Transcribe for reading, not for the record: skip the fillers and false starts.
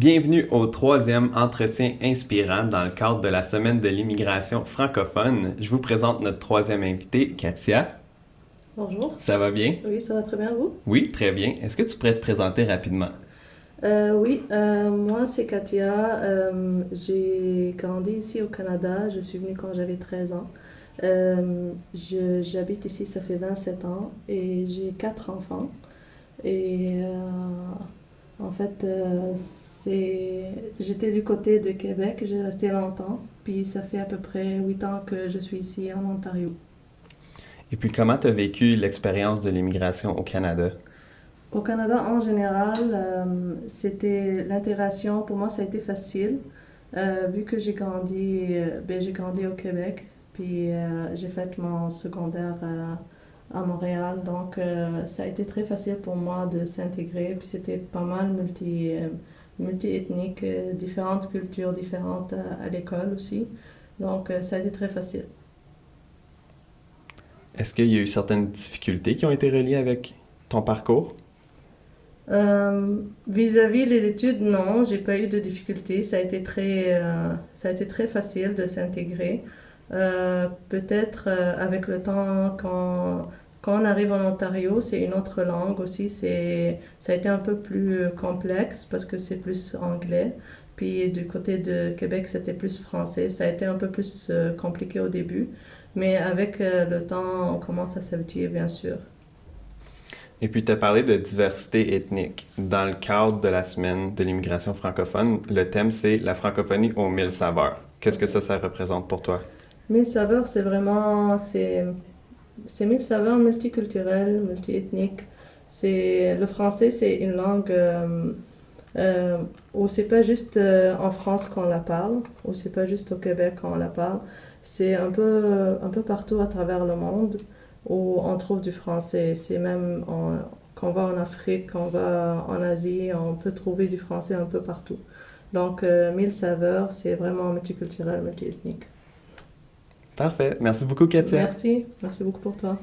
Bienvenue au troisième entretien inspirant dans le cadre de la Semaine de l'immigration francophone. Je vous présente notre troisième invitée, Katia. Bonjour. Ça va bien? Oui, ça va très bien, vous? Oui, très bien. Est-ce que tu pourrais te présenter rapidement? Moi c'est Katia. J'ai grandi ici au Canada. Je suis venue quand j'avais 13 ans. J'habite ici, ça fait 27 ans et j'ai quatre enfants. Et en fait, j'étais du côté de Québec, j'ai resté longtemps. Puis ça fait à peu près 8 ans que je suis ici en Ontario. Et puis, comment tu as vécu l'expérience de l'immigration au Canada? Au Canada, en général, c'était l'intégration. Pour moi, ça a été facile, vu que j'ai grandi au Québec, puis j'ai fait mon secondaire à Montréal. Donc, ça a été très facile pour moi de s'intégrer. Puis c'était pas mal multi-ethnique, différentes cultures différentes à l'école aussi. Donc, ça a été très facile. Est-ce qu'il y a eu certaines difficultés qui ont été reliées avec ton parcours? Vis-à-vis les études, non, j'ai pas eu de difficultés. Ça a été très facile de s'intégrer. Peut-être avec le temps, quand on arrive en Ontario, c'est une autre langue aussi. Ça a été un peu plus complexe parce que c'est plus anglais. Puis du côté de Québec, c'était plus français. Ça a été un peu plus compliqué au début. Mais avec le temps, on commence à s'habituer, bien sûr. Et puis, tu as parlé de diversité ethnique. Dans le cadre de la Semaine de l'immigration francophone, le thème, c'est la francophonie aux mille saveurs. Qu'est-ce que ça représente pour toi? Mille saveurs, c'est mille saveurs multiculturelles, multiethniques. Le français, c'est une langue euh, où c'est pas juste en France qu'on la parle, où c'est pas juste au Québec qu'on la parle. C'est un peu partout à travers le monde où on trouve du français. Quand on va en Afrique, quand on va en Asie, on peut trouver du français un peu partout. Donc, mille saveurs, c'est vraiment multiculturel, multiethnique. Parfait. Merci beaucoup, Katia. Merci beaucoup pour toi.